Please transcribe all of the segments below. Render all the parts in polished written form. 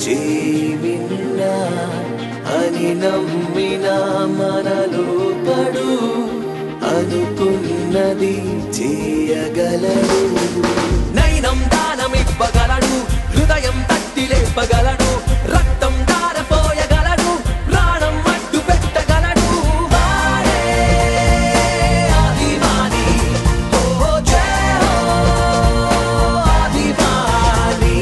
జీవిన్నా అని నమ్మిన మనలో పడు అనుకున్నది చేయగలడు నైనం దానమివ్వగలడు హృదయం తట్టి లేపగలడు రక్తం దారపోయగలడు ప్రాణం అడ్డు పెట్టగలడు వాడే అభిమాని ఓ జయ అభిమాని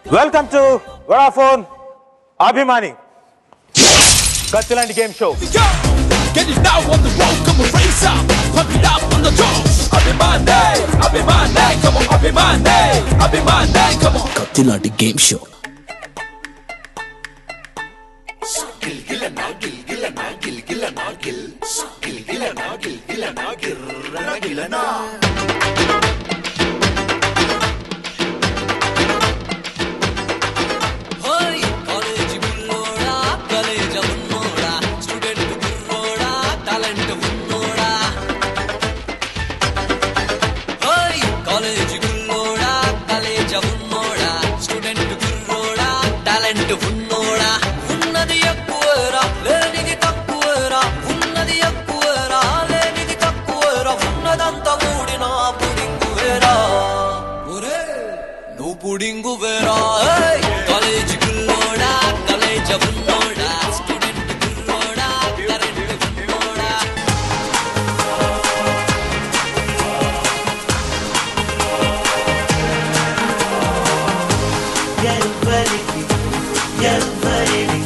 Welcome to Vodafone Abhimani Kathilanti Game Show. Get it now on the road, come on, raise up, pump it up on the drums. Abhimani, Abhimani, come on, Abhimani, Abhimani, come on. Kathilanti Game Show. పుడింగు వేరా college గుల్లోడా college ఉన్నోడా student గుల్లోడా current ఉన్నోడా ఎవ్వరికి ఎవ్వరిని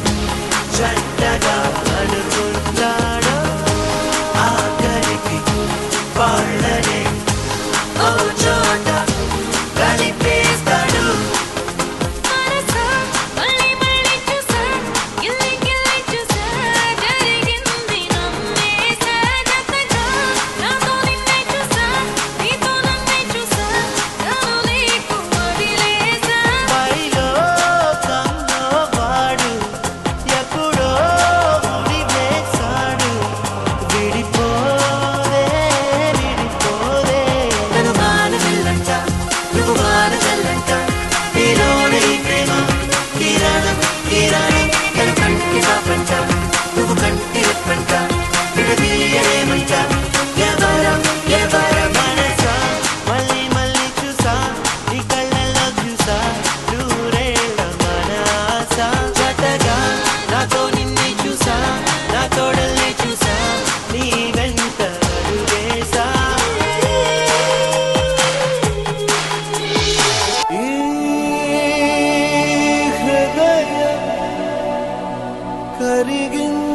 చెడ్డగా అనుకుంటాడో ఆఖరికి వాళ్ళనే ఓ చోట కలిపేస్తాడు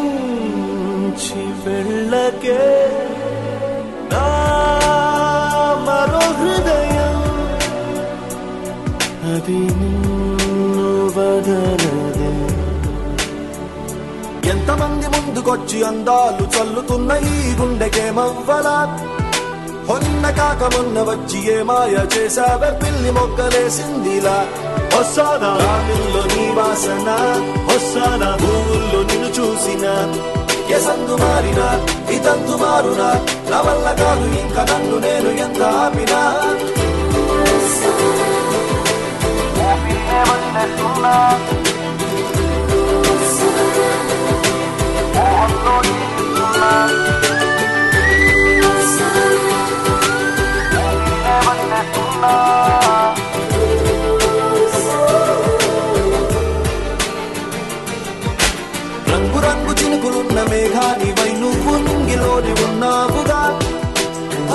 కరిగించి వెళ్ళకే నా మరో హృదయం అది నిన్ను వదలదే ఎంతమంది ముందుకొచ్చి అందాలు చల్లుతున్న ఈ గుండెకేమవ్వలా మొన్న కాక మొన్న వచ్చి ఏ మాయ చేసావే పిల్లి మొక్కలేసిందిలా వస్తానా రామిల్లో నీ వాసన వస్తానా భూముల్లో నిన్ను చూసిన ఏ సందు మారినా ఈ తంతు మారునా నా వల్ల కాదు ఇంకా నన్ను నేను ఎంత ఆపినా రంగు రంగు చినుకులున్న మేఘానివై నువ్వు నింగిలోని ఉన్నావుగా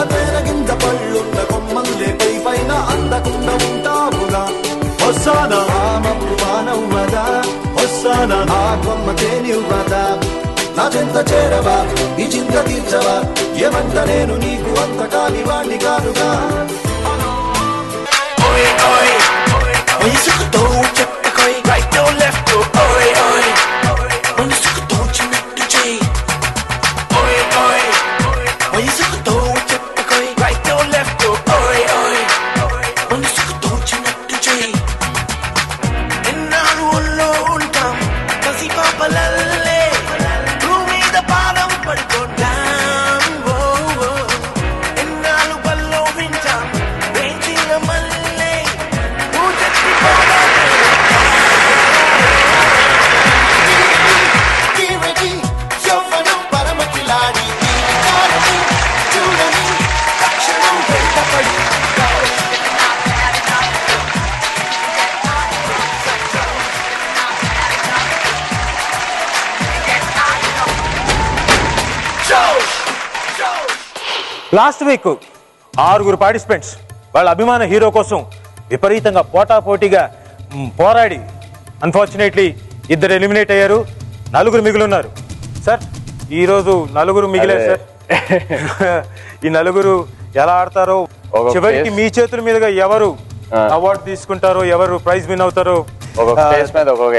అతేరగింత పళ్ళున్న కొమ్మల్లే పైన అందకుండా ఉంటావుగా వస్తానా ఆ మబ్బు మానవుమదా వస్తానా ఆ కొమ్మ తేనివ్వదా నా చెంత చేరవా ఈ చింత తీర్చవా ఏమంట నేను నీకు అంత కాని వాణ్ణి కాదుగా లాస్ట్ వీక్ 6 పార్టిసిపెంట్స్ వాళ్ళ అభిమాన హీరో కోసం విపరీతంగా పోటాపోటీగా పోరాడి అన్ఫార్చునేట్లీ 2 ఎలిమినేట్ అయ్యారు, 4 మిగిలిన్నారు. సార్ ఈరోజు 4 మిగిలారు సార్. ఈ 4 ఎలా ఆడతారో, చివరికి మీ చేతుల మీదుగా ఎవరు అవార్డు తీసుకుంటారో, ఎవరు ప్రైజ్ విన్ అవుతారో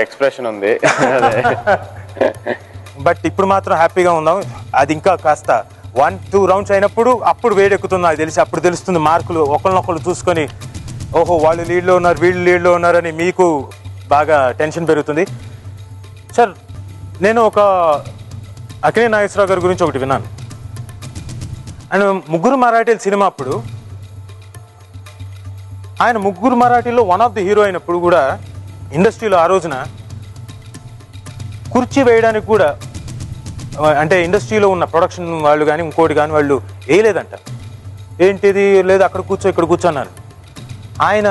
ఎక్స్ప్రెషన్ ఉంది. బట్ ఇప్పుడు మాత్రం హ్యాపీగా ఉందాం. అది ఇంకా కాస్త 1-2 రౌండ్స్ అయినప్పుడు అప్పుడు వేడెక్కుతుంది నాకు తెలిసి. అప్పుడు తెలుస్తుంది మార్కులు ఒకళ్ళనొకళ్ళు చూసుకొని, ఓహో వాళ్ళు లీడ్లో ఉన్నారు, వీళ్ళు లీడ్లో ఉన్నారని మీకు బాగా టెన్షన్ పెరుగుతుంది. సార్ నేను ఒక అక్కినేని నాగేశ్వరరావు గారి గురించి ఒకటి విన్నాను. ఆయన 3 మరాఠీల సినిమా అప్పుడు ఆయన 3 మరాఠీలో వన్ ఆఫ్ ది హీరో అయినప్పుడు కూడా ఇండస్ట్రీలో ఆ రోజున కుర్చీ వేయడానికి కూడా అంటే ఇండస్ట్రీలో ఉన్న ప్రొడక్షన్ వాళ్ళు కానీ ఇంకోటి కానీ వాళ్ళు వేయలేదంట. ఏంటిది లేదు అక్కడ కూర్చో ఇక్కడ కూర్చోన్నారు. ఆయన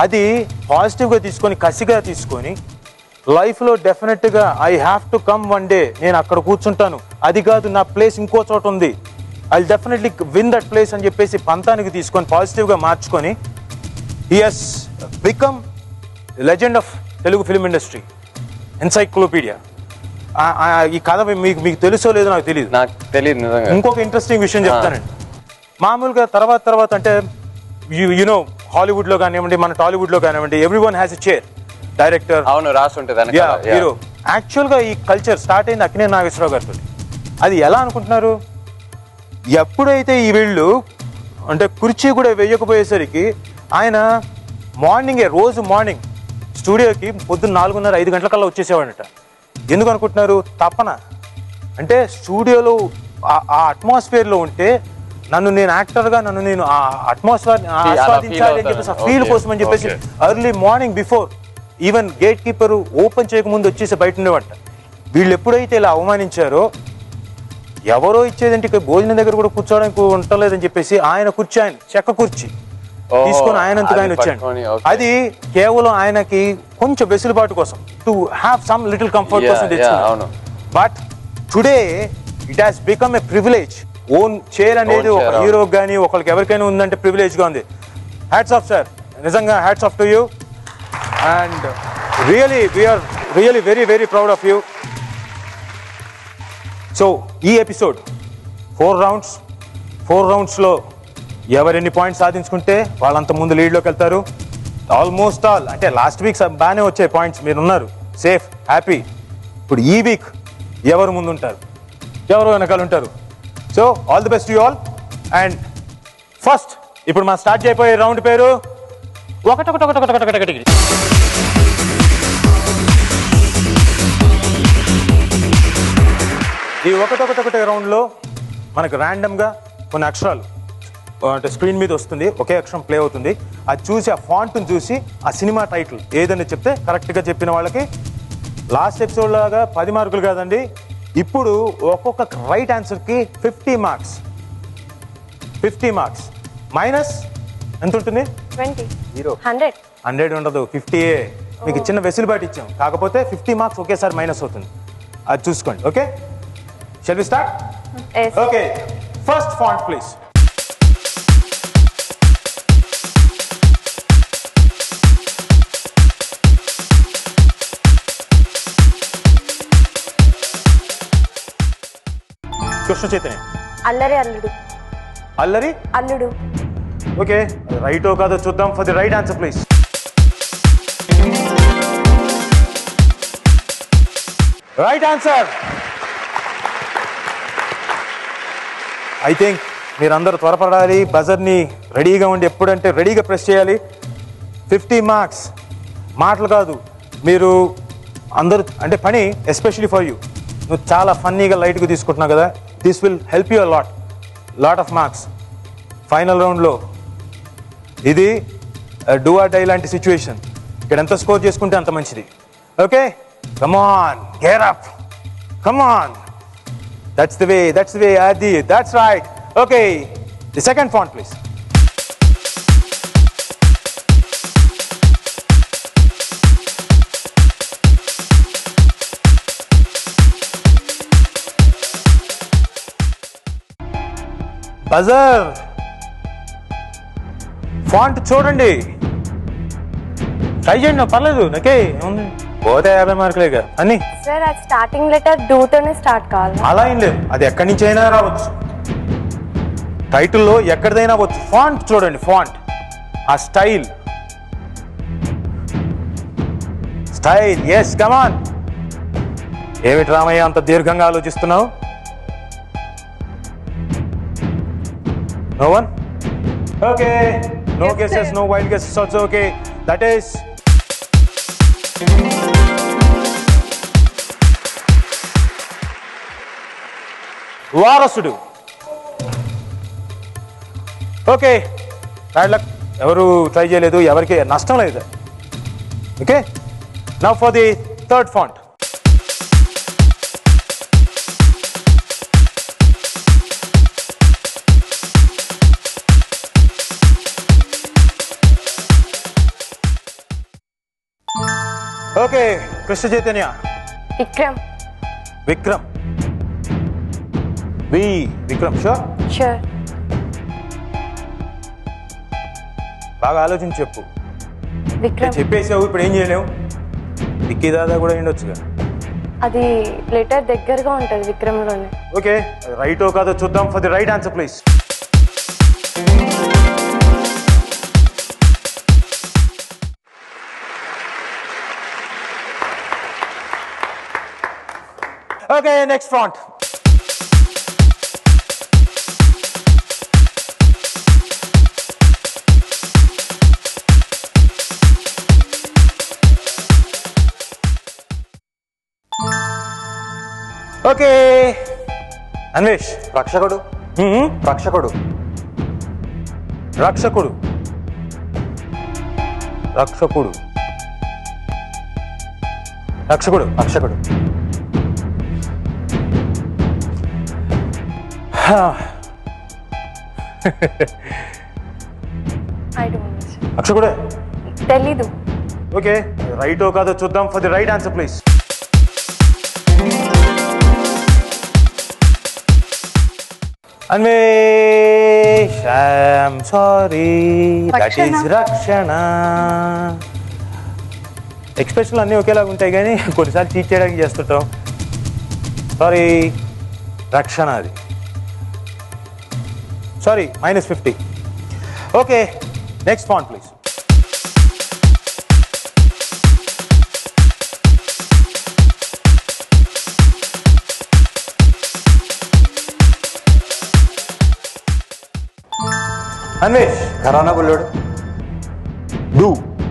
అది పాజిటివ్గా తీసుకొని కసిగా తీసుకొని లైఫ్లో డెఫినెట్గా I have to come one day, నేను అక్కడ కూర్చుంటాను, అది కాదు నా ప్లేస్ ఇంకో చోట ఉంది, I definitely win that place అని చెప్పేసి పంతానికి తీసుకొని పాజిటివ్గా మార్చుకొని he has become legend of Telugu film industry, encyclopaedia. ఈ కథ మీకు తెలుసో లేదో నాకు తెలియదు. ఇంకొక ఇంట్రెస్టింగ్ విషయం చెప్తానండి. మామూలుగా తర్వాత అంటే యునో హాలీవుడ్ లో కానివ్వండి, మన టాలీవుడ్ లో కానివ్వండి, everyone has a chair, director, అవును రాసి ఉంటుంది హీరో. యాక్చువల్ గా ఈ కల్చర్ స్టార్ట్ అయింది అక్కినేని నాగేశ్వరరావు గారితో. అది ఎలా అనుకుంటున్నారు, ఎప్పుడైతే ఈ వీళ్ళు అంటే కుర్చీ కూడా వేయకపోయేసరికి ఆయన రోజు మార్నింగ్ స్టూడియోకి పొద్దున్న 4:30-5 గంటలకల్లా వచ్చేసేవాడట. ఎందుకు అనుకుంటున్నారు, తపన. అంటే స్టూడియోలో ఆ అట్మాస్ఫియర్ లో ఉంటే నేను యాక్టర్గా నేను ఆ అట్మాస్ఫియర్ ఆస్వాదించాలి అని చెప్పేసి, ఆ ఫీల్ కోసం అని చెప్పేసి early morning before even gate keeper open చేయకముందు వచ్చేసి బయట ఉండేవాట. వీళ్ళు ఎప్పుడైతే ఇలా అవమానించారో, ఎవరో ఇచ్చేదంటే భోజనం దగ్గర కూడా కూర్చోవడానికి ఉండలేదని చెప్పేసి ఆయన కుర్చీ, ఆయన చెక్క కుర్చీ తీసుకొని ఆయనంతగా ఆయన వచ్చాడు. అది కేవలం ఆయనకి కొంచెం వెసులుబాటు కోసం, to have some little comfort కోసం తెచ్చుకున్నాడు. But today it has become a privilege. Own chair అనేది ఒక హీరోకి కానీ ఒకరికి ఎవరికైనా ఉందంటే ప్రివిలేజ్ గా ఉంది. హ్యాట్స్ ఆఫ్ సార్, నిజంగా hats off to you. And really we are really very very proud of you. So ఈ ఎపిసోడ్ 4 రౌండ్స్లో ఎవరెన్ని పాయింట్స్ సాధించుకుంటే వాళ్ళంత ముందు లీడ్లోకి వెళ్తారు. ఆల్మోస్ట్ ఆల్ అంటే లాస్ట్ వీక్ బాగానే వచ్చాయి పాయింట్స్, మీరున్నారు సేఫ్ హ్యాపీ. ఇప్పుడు ఈ వీక్ ఎవరు ముందు ఉంటారు, ఎవరు వెనకాల ఉంటారు. So all the best you all. And first ఇప్పుడు మా స్టార్ట్ అయిపోయే రౌండ్ పేరు ఒకటొకటి. ఈ ఒకటొకటి రౌండ్లో మనకు ర్యాండమ్గా కొన్ని అక్షరాలు అంటే స్క్రీన్ మీద వస్తుంది, ఒకే అక్షరం ప్లే అవుతుంది. అది చూసి ఆ ఫాంట్ని చూసి ఆ సినిమా టైటిల్ ఏదైనా చెప్తే కరెక్ట్గా చెప్పిన వాళ్ళకి లాస్ట్ ఎపిసోడ్ లాగా 10 మార్కులు కాదండి, ఇప్పుడు ఒక్కొక్క రైట్ ఆన్సర్కి 50 మార్క్స్. 50 మార్క్స్ మైనస్ ఎంత ఉంటుంది, 100 ఉండదు, 50. మీకు చిన్న వెసులుబాటు ఇచ్చాం, కాకపోతే 50 మార్క్స్ ఒకేసారి మైనస్ అవుతుంది, అది చూసుకోండి. Okay, shall we start? Okay, first font please. Krishna Chaitanya. Allari Alludu. Okay, రైటో కాదో చూద్దాం. For the right answer please. Right answer. I think మీరందరూ త్వరపడాలి, బజర్ని రెడీగా ఉండి ఎప్పుడంటే రెడీగా ప్రెస్ చేయాలి. 50 మార్క్స్ మాటలు కాదు, మీరు అందరూ అంటే పని ఎస్పెషలీ ఫర్ యూ. నువ్వు చాలా ఫన్నీగా లైట్గా తీసుకుంటున్నావు కదా, this will help you lot of marks. Final రౌండ్లో ఇది డూ ఆర్ డై లాంటి సిచ్యువేషన్. ఇక్కడ ఎంత స్కోర్ చేసుకుంటే అంత మంచిది. Okay, come on, get up, come on. That's the way, Adi. That's right. Okay, the second font, please. Buzzer font చూడండి, try చేయండి, పర్లేదు నాకే ఏముంది, పోతే 50 మార్కులేగా అన్ని. సార్ అది స్టార్టింగ్ లెటర్ డూతోనే స్టార్ట్ కావాలి. అలా ఏం లేదు, అది ఎక్కడి నుంచి అయినా రావచ్చు, టైటిల్లో ఎక్కడిదైనా వచ్చు. ఫాంట్ చూడండి, ఫాంట్, ఆ స్టైల్, ఎస్ కమాన్. ఏమిటి రామయ్య అంత దీర్ఘంగా ఆలోచిస్తున్నావు? No one? Okay, no guesses, no wild guesses also. Okay, that is Varasudu. Okay, bad luck, ఎవరు ట్రై చేయలేదు, ఎవరికి నష్టం లేదు. Okay, now for the third font. Okay, Krishna Chaitanya. Vikram. Vikram sure? Sure. బాగా ఆలోచించి చెప్పు. విక్రమ్. చెప్పేసావు, ఇప్పుడు ఏం చేయలేవు. విక్కీ దాదా కూడా ఉండొచ్చుగా. అది లెటర్ దగ్గరగా ఉంటుంది విక్రమ్లోనే. ఓకే, రైటో కాదో చూద్దాం. For the right answer please. Okay, next font. Okay, Anvesh. రక్షకుడు. రక్షకుడు. రక్షకుడు. రక్షకుడు. రక్షకుడు. రక్షకుడు. రక్షకుడే తెలీదు. ఓకే, రైటో కాదో చూద్దాం. For the right answer please. Anvesh, I'm sorry, that is రక్షణ. ఎక్స్ప్రెషన్లు అన్నీ ఒకేలాగా ఉంటాయి కానీ కొన్నిసార్లు చీట్ చేయడానికి చేస్తుంటాం. సారీ, రక్షణ అది. Sorry, -50. Okay, next font please. Anvesh. Gharana Bullodu.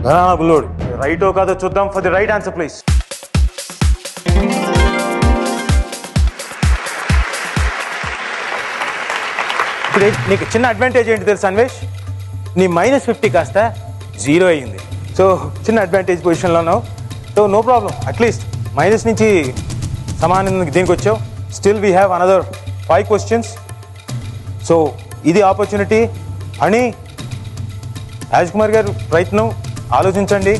Gharana Bullodu. రైటో కాదో చూద్దాం. For the right answer please. ఇప్పుడు నీకు చిన్న అడ్వాంటేజ్ ఏంటి తెలుసు అన్వేష్? నీ -50 కాస్త 0 అయ్యింది. సో చిన్న అడ్వాంటేజ్ పొజిషన్లో ఉన్నావు. So no problem, at least minus నుంచి సమానం దీనికి వచ్చావు. Still we have another 5 questions. So ఇది ఆపర్చునిటీ అని రాజ్ కుమార్ గారు ప్రయత్నం ఆలోచించండి.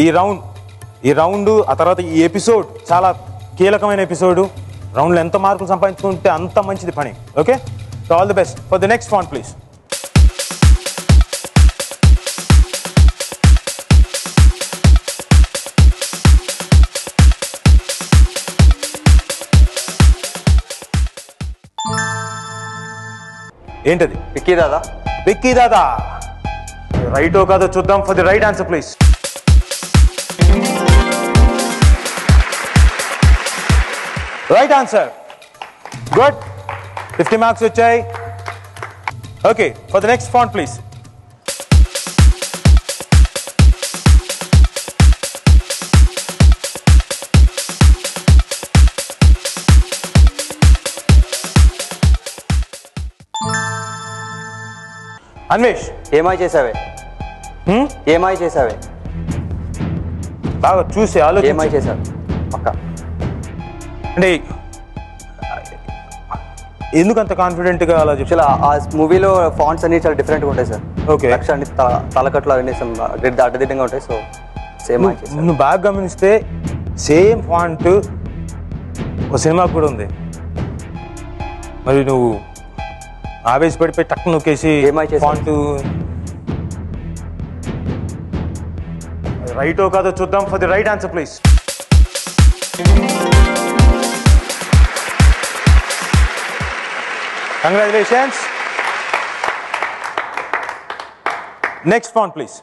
ఈ రౌండ్ ఆ తర్వాత ఈ ఎపిసోడ్ చాలా కీలకమైన ఎపిసోడ్. రౌండ్లో ఎంత మార్కులు సంపాదించుకుంటే అంత మంచిది పని. Okay, so all the best for the next font please. ఏంటది? విక్కీ దాదా. విక్కీ దాదా. రైటో కాదో చూద్దాం. For the right answer please. Right answer. Good, 50 marks వచ్చాయి. Okay, for the next font please. Anvesh. ఏమై చేసావే. ఏమై చేసావే. బాగా చూసి ఆలోచించి. ఏమై చేసావు పక్క. అంటే ఎందుకు అంత కాన్ఫిడెంట్గా అలా చెప్పి? ఆ మూవీలో ఫాంట్స్ అన్ని చాలా డిఫరెంట్గా ఉంటాయి సార్. ఓకే, రక్ష అన్ని తలకట్లు అవన్నీ అడ్డదిడ్డంగా ఉంటాయి. So same. నువ్వు బాగా గమనిస్తే సేమ్ ఫాంట్ ఒక సినిమా కూడా ఉంది. మరి నువ్వు ఆవేశపడిపోయి టక్కు నొక్కేసి ఫాంట్ రైటో కాదో చూద్దాం. For the right answer please. Congratulations. Next font please.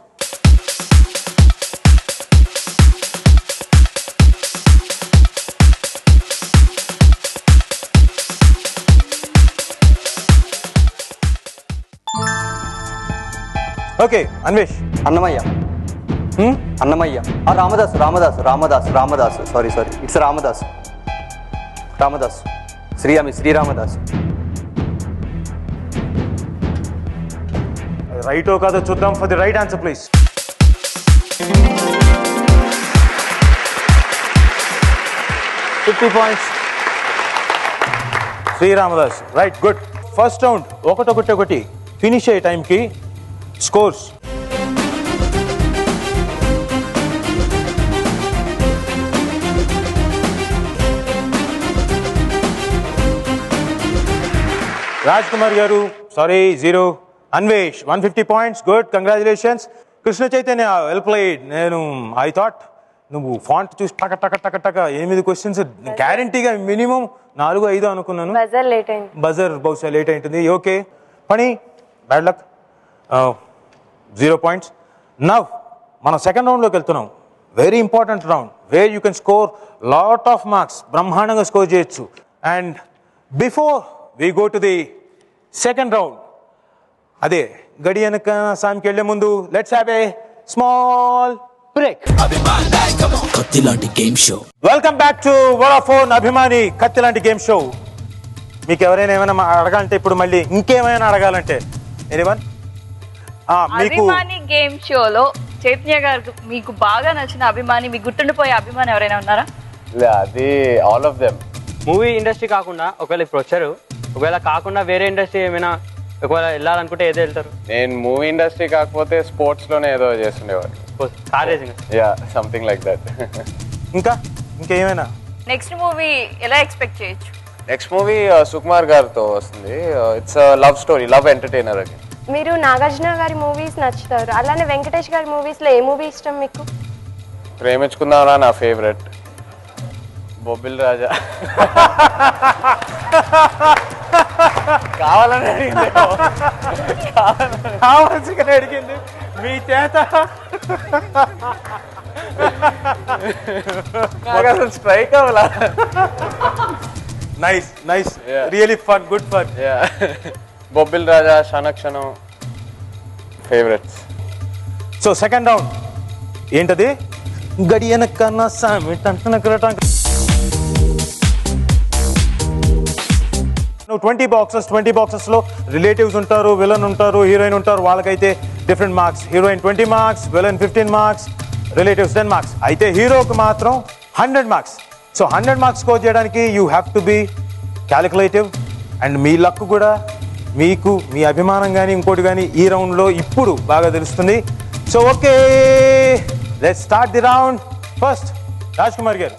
Okay Anvesh. Annamayya. Annamayya. Ramadasu Ramadasu Ramadasu Ramadasu sorry it's Ramadasu. Ramadasu Sri Ramadasu. రైటో కాదో చూద్దాం. For the right answer please. $50 Sri Ramadas. Right, good. First round 1-1 finish అయ్యే టైంకి స్కోర్స్ రాజ్ కుమార్ గారు sorry 0, Anvesh 150 points. Good, congratulations. Krishna Chaitanya well played. నేను ఐ థాట్ నువ్వు font చూసి టక టక టక టక 8 క్వశ్చన్స్ గ్యారంటీగా మినిమం 4-5 అనుకున్నాను. బజర్ బహుశా లేట్ అయింటుంది. ఓకే పని, బ్యాడ్ లక్. 0 points. నవ్ మనం సెకండ్ రౌండ్లోకి వెళ్తున్నాం. Very important round where you can score lot of marks. బ్రహ్మాండంగా స్కోర్ చేయొచ్చు. And before we go to the second round, అదే గడి వెనక సామికి వెళ్లే ముందు let's have a small break. కత్తి లాంటి game show. Welcome back to Vodafone అభిమాని కత్తి లాంటి గేమ్ షో. మీకు ఎవరైనా ఏమైనా అడగాలంటే ఇప్పుడు మళ్ళీ ఇంకేమైనా అడగాలంటే ఎనీవన్? అభిమాని గేమ్ షోలో చైతన్య గారు మీకు బాగా నచ్చిన అభిమాని, మీకు గుర్తుండిపోయే అభిమాని ఎవరైనా ఉన్నారా? అది all of them. Movie industry కాకుండా ఒకవేళ ఇప్పుడు వచ్చారు, ఒకవేళ కాకుండా వేరే ఇండస్ట్రీ ఏమైనా ఒకవేళ వెళ్ళాలనుకుంటే ఏదో వెళ్తారు? నేను మూవీ ఇండస్ట్రీ కాకపోతే స్పోర్ట్స్ లోనే ఏదో చేస్తుండేవాడు. Car racing. Yeah, something like that. ఇంకేమైనా నెక్స్ట్ మూవీ ఎలా ఎక్స్పెక్ట్ చేయొచ్చు? నెక్స్ట్ మూవీ సుకుమార్ గారితో వస్తుంది. It's love story, love entertainer అని. మీరు నాగార్జున గారి మూవీస్ నచ్చుతారు, అలానే వెంకటేష్ గారి మూవీస్ లో ఏ మూవీ ఇష్టం మీకు? ప్రేమించుకుందామరా నా ఫేవరెట్. బొబ్బిల్ రాజా. కావాలని అడిగింది మీ చేత. స్ట్రైక్ అవ్వాలా? Nice nice, really fun, good fun. Bobbili Raja, Kshana Kshanam favourites. So second round ఏంటది? గడియన కన్నా సామి నువ్వు 20 బాక్సెస్ లో రిలేటివ్స్ ఉంటారు, విలన్ ఉంటారు, హీరోయిన్ ఉంటారు. వాళ్ళకైతే different marks. Heroine 20 marks, villain 15 marks, relatives 10 marks. అయితే హీరోకి మాత్రం 100 marks. సో 100 marks స్కోర్ చేయడానికి you have to be calculative. And మీ లక్ కూడా, మీకు మీ అభిమానం కానీ ఇంకోటి కానీ ఈ రౌండ్లో ఇప్పుడు బాగా తెలుస్తుంది. So okay, let's start the round. First Raj Kumar గారు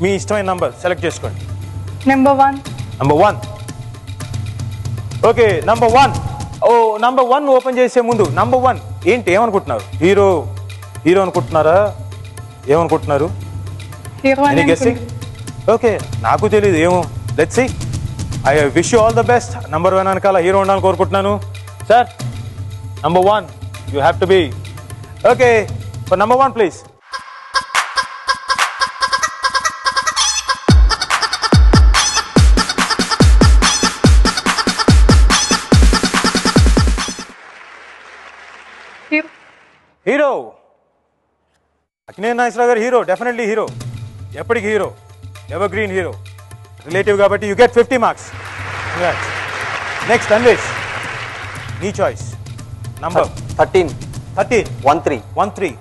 మీ ఇష్టమైన నంబర్ సెలెక్ట్ చేసుకోండి. Number 1. Number 1. Okay, number 1. Number 1 open చేసే ముందు నంబర్ 1 ఏంటి, ఏమనుకుంటున్నారు? హీరో అనుకుంటున్నారా? ఏమనుకుంటున్నారు? ఓకే, నాకు తెలియదు ఏమో. Let's see. I wish you all the best. Number 1 వెనకాల హీరో ఉండాలని కోరుకుంటున్నాను. Sir, number 1 you have to be. Okay, for number 1 please. Hero Akkineni Nageswara Rao గారు హీరో, డెఫినెట్లీ హీరో, ఎప్పటికీ hero, ever green hero. Relative కాబట్టి you get 50 marks. Next Anvesh, నీ choice. Number 13. 13.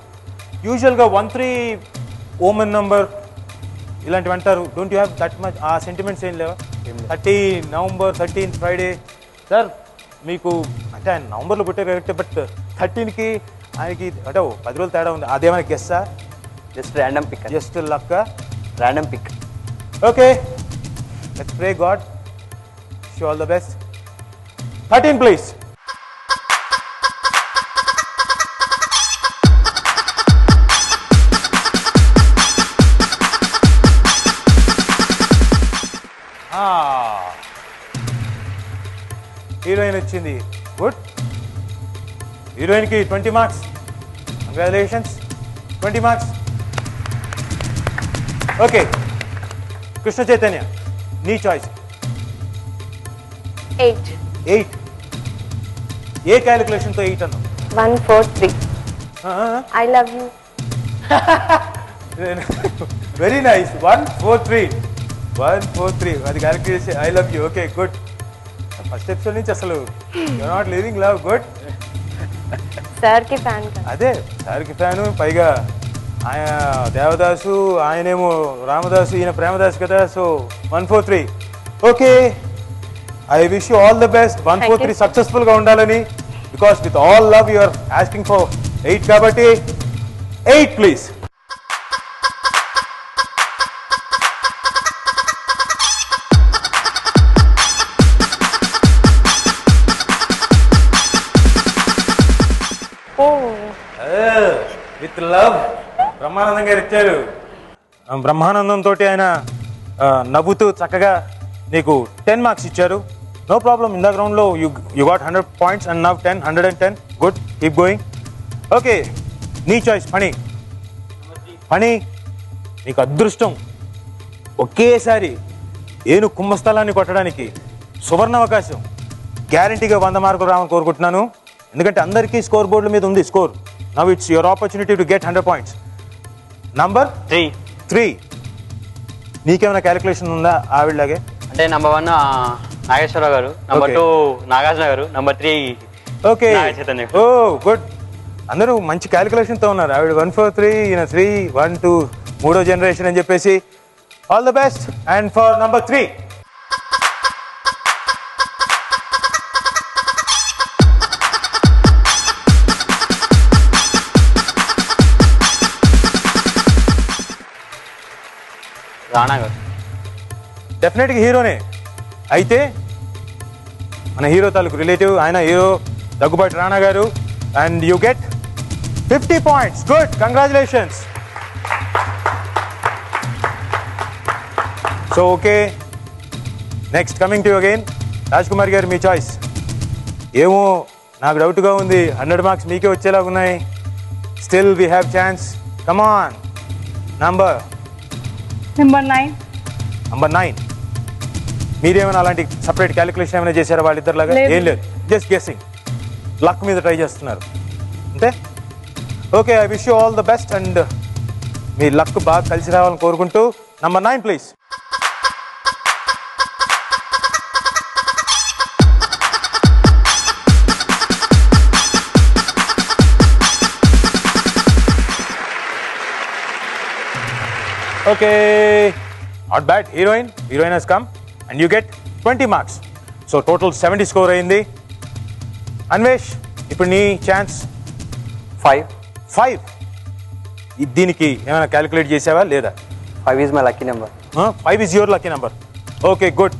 యూజువల్గా 13 ఓమన్ number ఇలాంటివి అంటారు. Don't you have that much ఆ sentiments ఏం లేవా? 13 నవంబర్, 13 ఫ్రైడే. సార్ మీకు అంటే ఆయన నవంబర్లో పుట్టారు కరెక్ట్, బట్ 13కి ఆయనకి అంటే 10 రోజులు తేడా ఉంది. అదేమైనా guess sir? Just random pick. Just luck. Random pick. Okay, let's pray god. you all the best. 13 please. Heroine వచ్చింది. గుడ్. హీరోయిన్కి 20 marks. Congratulations. 20 marks. Okay Krishna Chaitanya నీ చాయిస్. 8. ఏ క్యాలిక్యులేషన్తో 8 అన్నావు? 1 4 3. I love you. Very nice. 1 4 3. 1 4 3 అది calculation. I love you. Okay good. First episode నుంచి అసలు you are not living love. Good. సార్కి fan కదా. అదే సార్కి ఫ్యాను. పైగా ఆయన దేవదాసు, ఆయనేమో రామదాసు, ఈయన ప్రేమదాసు కదా. So 1 4 3. Okay I wish you all the best. 1 4 3 సక్సెస్ఫుల్గా ఉండాలని. Because with all love you are asking for 8 కాబట్టి 8 ప్లీజ్. విత్ లవ్ బ్రహ్మానందం గారు ఇచ్చారు. బ్రహ్మానందంతో ఆయన నవ్వుతూ చక్కగా నీకు 10 మార్క్స్ ఇచ్చారు. No problem. ఇందాక రౌండ్లో you got 100 points and now 10 110. Good. Keep going. Okay నీ చాయిస్ ఫణి. ఫణి నీకు అదృష్టం. ఒకేసారి ఏను కుంభస్థలాన్ని కొట్టడానికి సువర్ణ అవకాశం. గ్యారంటీగా 100 మార్కులు రావాలని కోరుకుంటున్నాను. ఎందుకంటే అందరికీ స్కోర్ బోర్డుల మీద ఉంది score. Now it's your opportunity to get 100 points. Number 3. నీకేమైనా క్యాలిక్యులేషన్ ఉందా ఆవిడలాగే? అంటే నంబర్ 1 నాగేశ్వరరావు గారు, నంబర్ 2 నాగార్జున గారు, నంబర్ 3 ఓకే. ఓ గుడ్. అందరూ మంచి క్యాలిక్యులేషన్తో ఉన్నారు. ఆవిడ 1 4 3, ఈయన 3 1 2 మూడో జనరేషన్ అని చెప్పేసి all the best. And for number 3 Rana గారు. డెఫినెట్గా హీరోనే. అయితే మన హీరో తాలూకు రిలేటివ్ ఆయన హీరో దగ్గుబాటి రాణా గారు. And you get 50 points. Good. Congratulations. So okay next coming to you again. Raj Kumar గారు మీ చాయిస్. ఏమో నాకు డౌట్గా ఉంది. 100 మార్క్స్ మీకే వచ్చేలాగా ఉన్నాయి. Still we have chance. Come on. Number 9. మీరేమైనా అలాంటి సపరేట్ క్యాలిక్యులేషన్ ఏమైనా చేశారా వాళ్ళిద్దరులాగా? ఏం లేదు. Just guessing. లక్ మీద ట్రై చేస్తున్నారు అంతే. Okay I wish you all the best and మీ లక్ బాగా కలిసి రావాలని కోరుకుంటూ number 9 please. Okay, not bad. Heroine has come and you get 20 marks. So total 70 score అయింది. అన్వేష్ ఇప్పుడు నీ ఛాన్స్. 5. దీనికి ఏమైనా క్యాలిక్యులేట్ చేసావా లేదా? 5 is my lucky number. 5 is your lucky number. Okay good.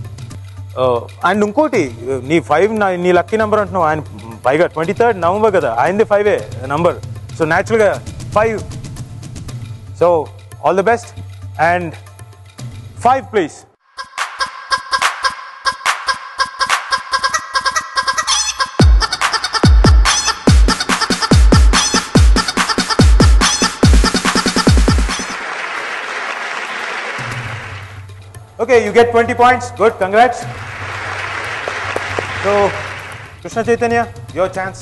And ఇంకోటి నీ 5 నీ లక్కీ నెంబర్ అంటున్నావు. ఆయన పైగా 23rd నవంబర్ కదా, ఆయనది 5 నంబర్. సో న్యాచురల్గా 5. So all the best and 5 please. Okay, you get 20 points. Good, congrats. So Krishna Chaitanya, your chance.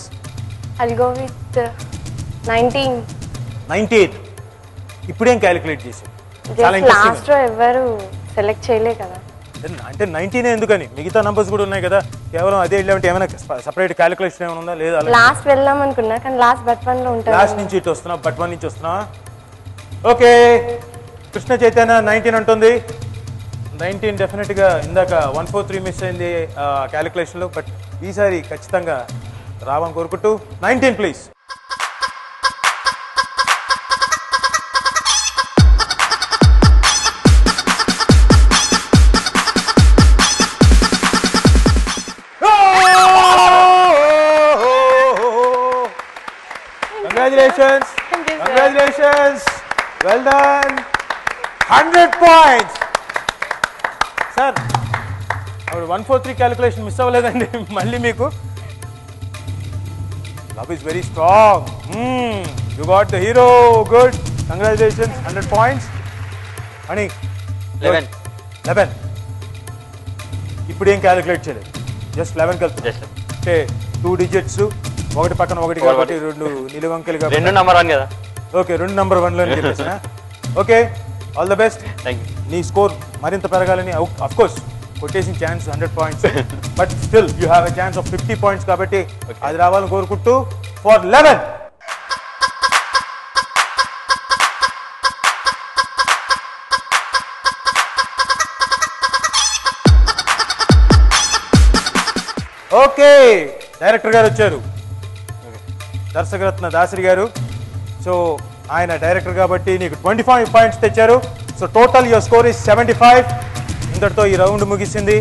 I'll go with 19. ఇప్పుడేం క్యాలిక్యులేట్ చేసి లాస్ట్ రో ఎవరు సెలెక్ట్ చేయలే కదా. అంటే 19 ఎందుకని? మిగతా నంబర్స్ కూడా ఉన్నాయి కదా. కేవలం అదే వెళ్ళామంటే ఏమైనా సపరేట్ క్యాలిక్యులేషన్ ఏమైనా ఉందా లేదా? లాస్ట్ వెళ్దాం అనుకున్నా కానీ లాస్ట్ బట్ 1 లో ఉంటాను. లాస్ట్ నుంచి ఇటు వస్తున్నా, బట్ 1 నుంచి వస్తున్నా. ఓకే కృష్ణ చైతన్య 19 అంటుంది. 19 డెఫినెట్గా ఇందాక 1 4 3 మిస్ అయింది క్యాలిక్యులేషన్లో. బట్ ఈసారి ఖచ్చితంగా రావాలని కోరుకుంటూ 19 please. Congratulations. Thank you, sir. Congratulations. Well done. 100 points. Sir, our 143 calculation miss అవ్వలేదండి మళ్ళీ మీకు. Love is very strong. You got the hero. Good. Congratulations. 100 points. Ani 11. ఇప్పుడు ఏం క్యాలిక్యులేట్ చేయలేదు. జస్ట్ 11 కలుపుతుంది. అంటే 2 digits ఒకటి పక్కన ఒకటి కాబట్టి 2 నిలువు అంకెలు కాబట్టి 2 నంబర్ 1 కదా. ఓకే 2 నంబర్ 1 లో చెప్పేసా. Okay all the best. Thank you. నీ స్కోర్ మరింత పెరగాలని of course quotation chance 100 points but still you have a chance of 50 points కాబట్టి అది రావాలని కోరుకుంటూ ఫర్ 11. ఓకే డైరెక్టర్ గారు వచ్చారు, దర్శకరత్న దాసరి గారు. సో ఆయన డైరెక్టర్ కాబట్టి నీకు 25 పాయింట్స్ తెచ్చారు. So total your score is 75. ఇంతటితో ఈ రౌండ్ ముగిసింది.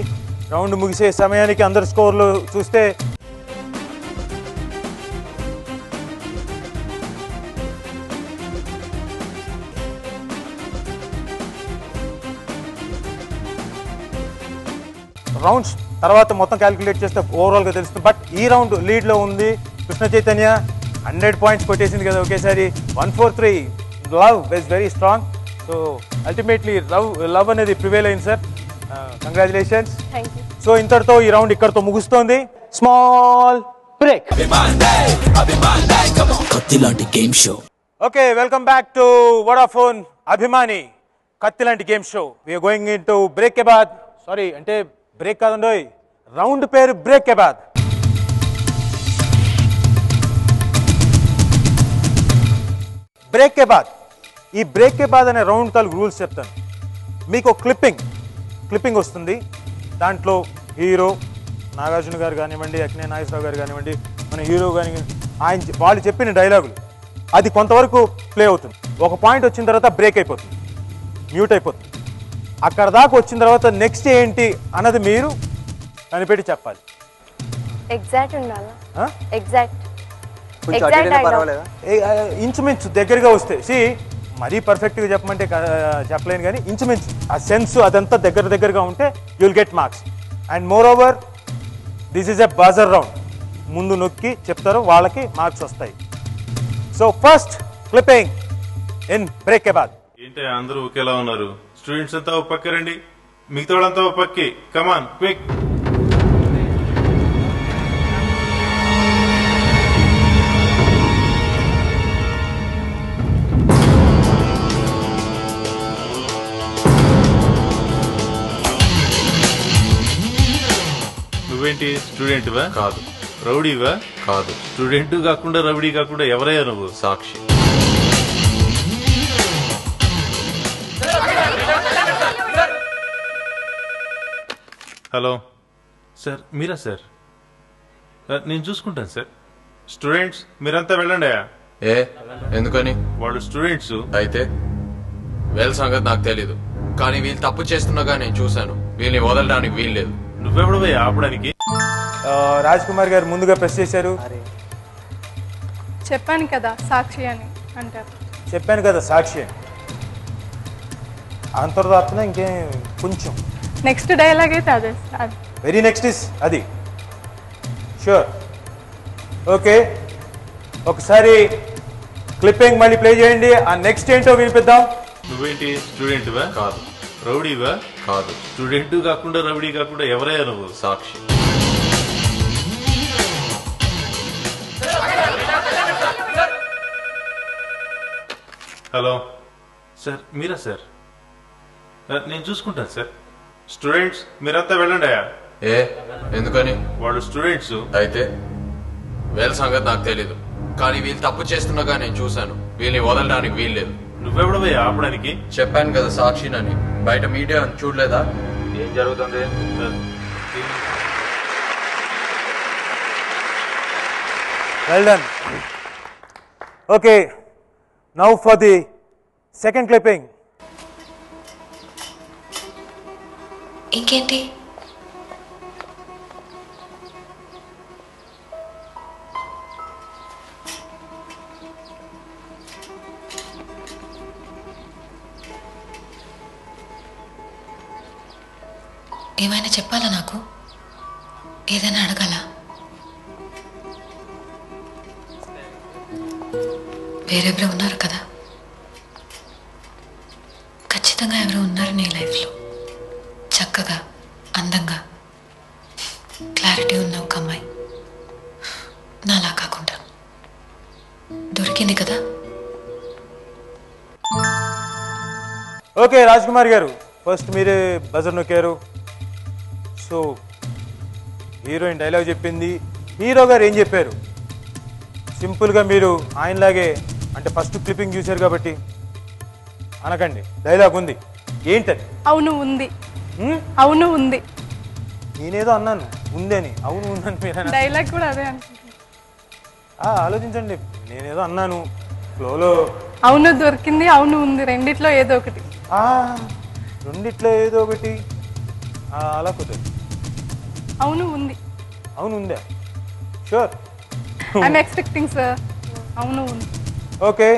రౌండ్ ముగిసే సమయానికి అందరు స్కోర్లు చూస్తే రౌండ్స్ తర్వాత మొత్తం క్యాలిక్యులేట్ చేస్తే ఓవరాల్గా తెలుస్తుంది. బట్ ఈ రౌండ్ లీడ్లో ఉంది కృష్ణ చైతన్య. 100 పాయింట్స్ కొట్టేసింది కదా ఒకేసారి. 143. Love is very strong. So ultimately love అనేది ప్రివేల్ అయింది sir. Congratulations. Thank you. So ఇంతటితో ఈ రౌండ్ ఇక్కడితో ముగుస్తోంది. Small break. కత్తి లాంటి game show. Okay welcome back to Vodafone అభిమాని కత్తి లాంటి game show. We're going in to break కే బాద్. సారీ అంటే బ్రేక్ కాదండోయ్, రౌండ్ పేరు బ్రేక్ కే బాద్. బ్రేక్ కే బాద్. ఈ బ్రేక్ కే బాద్ అనే రౌండ్ తాలూకు రూల్స్ చెప్తాను మీకు. క్లిప్పింగ్ వస్తుంది. దాంట్లో హీరో నాగార్జున గారు కానివ్వండి, అక్కినే నాగేశ్వరరావు గారు కానివ్వండి, మన హీరో కానివ్వండి, వాళ్ళు చెప్పిన డైలాగులు అది కొంతవరకు ప్లే అవుతుంది. ఒక పాయింట్ వచ్చిన తర్వాత బ్రేక్ అయిపోతుంది, మ్యూట్ అయిపోతుంది. అక్కడ దాకా వచ్చిన తర్వాత నెక్స్ట్ ఏంటి అన్నది మీరు కనిపెట్టి చెప్పాలి. ఎగ్జాక్ట్ ఉండాలా? ఆ? ఎగ్జాక్ట్ ఇంచుమించు దగ్గరగా వస్తే మరీ పర్ఫెక్ట్గా చెప్పమంటే చెప్పలేను, కానీ ఇంచుమించు ఆ సెన్స్ అదంతా దగ్గరగా ఉంటే you'll get marks. And more over this is a buzzer round. ముందు నొక్కి చెప్తారు వాళ్ళకి మార్క్స్ వస్తాయి. So first clipping in break కే బాద్. ఏంటి అందరూ ఒకేలా ఉన్నారు? స్టూడెంట్స్ అంతా ఒక పక్క రండి, మిగతా వాళ్ళంతా ఒక పక్కి. Come on quick. నువ్వేంటి స్టూడెంట్వా? కాదు. రౌడీవా? కాదు. స్టూడెంట్ కాకుండా రౌడీ కాకుండా ఎవరయ్యా నువ్వు? సాక్షి. హలో సార్, మీరా సార్? నేను చూసుకుంటాను సార్. స్టూడెంట్స్ మీరంతా వెళ్ళండి. ఏ ఎందుకని? వాళ్ళు స్టూడెంట్స్ అయితే వీళ్ళ సంగతి నాకు తెలీదు, కానీ వీళ్ళు తప్పు చేస్తున్నాగా నేను చూశాను. వీళ్ళని వదలడానికి వీల్లేదు. నువ్వెవడవే ఆపడానికి? రాజ్ కుమార్ గారు ముందుగా ప్రెస్ చేశారు. చెప్పాను కదా సాక్షి అని అంటారు. చెప్పాను కదా సాక్షి అని. అంతర్దాత్మ ఇంకేం కొంచెం నెక్స్ట్ డైలాగ్ అయితే అదే. వెరీ నెక్స్ట్ ఇస్ అది. షూర్. ఓకే ఒకసారి క్లిప్పింగ్ మళ్ళీ ప్లే చేయండి. ఆ నెక్స్ట్ ఏంటో వినిపిద్దాం. నువ్వేంటి స్టూడెంట్వా? కాదు. రౌడీవా? కాదు. స్టూడెంట్ కాకుండా రౌడీ కాకుండా ఎవరయ్యా నువ్వు? సాక్షి. హలో సార్, మీరా సార్? నేను చూసుకుంటాను సార్. స్టూడెంట్స్ మీరంతా వెళ్ళండి. ఏ ఎందుకని? వాళ్ళు స్టూడెంట్స్. అయితే వీళ్ళ సంగతి నాకు తెలీదు, కానీ వీళ్ళు తప్పు చేస్తున్నాగా నేను చూశాను. వీళ్ళని వదలడానికి వీల్లేదు. నువ్వెవడవే ఆపడానికి? చెప్పాను కదా సాక్షినని. బయట మీడియా చూడలేదా ఏం జరుగుతుంది? Well done. Okay, now for the second clipping. ఇంకేంటి? ఏమైనా చెప్పాలా? నాకు ఏదైనా అడగాలా? వేరెవరో ఉన్నారు కదా, ఖచ్చితంగా ఎవరో ఉన్నారు నీ లైఫ్లో. చక్కగా, అందంగా, క్లారిటీ ఉన్న ఒక అమ్మాయి, నాలా కాకుండా. దొరికింది కదా. ఓకే రాజ్ కుమార్ గారు, ఫస్ట్ మీరే బజర్ నొక్కారు. సో హీరోయిన్ డైలాగ్ చెప్పింది, హీరో గారు ఏం చెప్పారు? సింపుల్గా మీరు ఆయనలాగే, అంటే ఫస్ట్ క్లిప్పింగ్ చూశారు కాబట్టి అనకండి, డైలాగ్ ఉంది. ఏంటది? అవును ఉంది. అవును ఉంది. నేనేదో అన్నాను ఉందని, అవును ఉందని మీరు డైలాగ్ కూడా అదే అనుకుంటున్నాను. ఆలోచించండి, నేనేదో అన్నాను ఫ్లోలో. అవును దొరికింది, అవును ఉంది, రెండిట్లో ఏదో ఒకటి. రెండిట్లో ఏదో ఒకటి అలా కుదరదు. అవును ఉంది. అవును ఉందా? షూర్. I'm expecting sir. అవును ఉంది. Okay,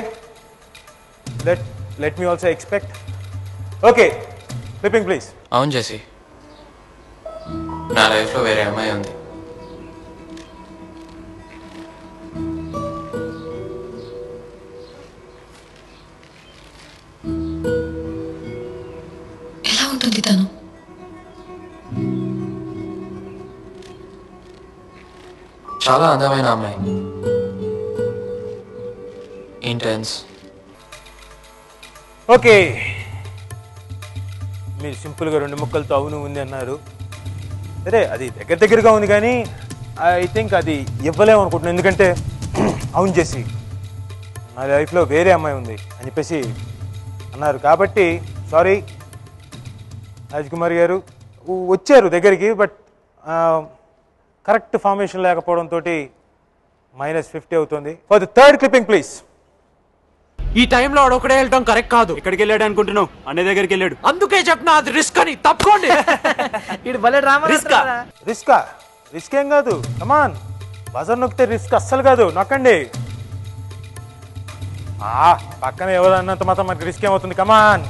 let me also expect. Okay, clipping please. అవును జెసి, నా లైఫ్లో వేరే అమ్మాయి ఉంది. ఎలా ఉంటుంది తను? చాలా అందమైన అమ్మాయి, ఇంటెన్స్. ఓకే, మీరు సింపుల్గా 2 ముక్కలతో అవును ఉంది అన్నారు. సరే, అది దగ్గరగా ఉంది కానీ ఐ థింక్ అది ఇవ్వలేము అనుకుంటున్నాను. ఎందుకంటే అవును చేసి నా లైఫ్లో వేరే అమ్మాయి ఉంది అని చెప్పేసి అన్నారు. కాబట్టి సారీ రాజ్ కుమార్ గారు, వచ్చారు దగ్గరికి, బట్ కరెక్ట్ ఫార్మేషన్ లేకపోవడంతో -50 అవుతుంది. For the third clipping please. ఈ టైంలో ఒకడే వెళ్ళటం కరెక్ట్ కాదు. ఎక్కడికి వెళ్ళాడు అనుకుంటున్నావు? అనే దగ్గరికి వెళ్ళాడు. అందుకే చెప్పినా అది రిస్క్ అని. తప్పుకోండి. రిస్క్ ఏం కాదు. కమాన్, బజర్ నొక్కితే రిస్క్ అస్సలు కాదు. నొక్కండి. పక్కన ఎవరు అన్నంత మాత్రం మనకి రిస్క్ ఏమవుతుంది? కమాన్,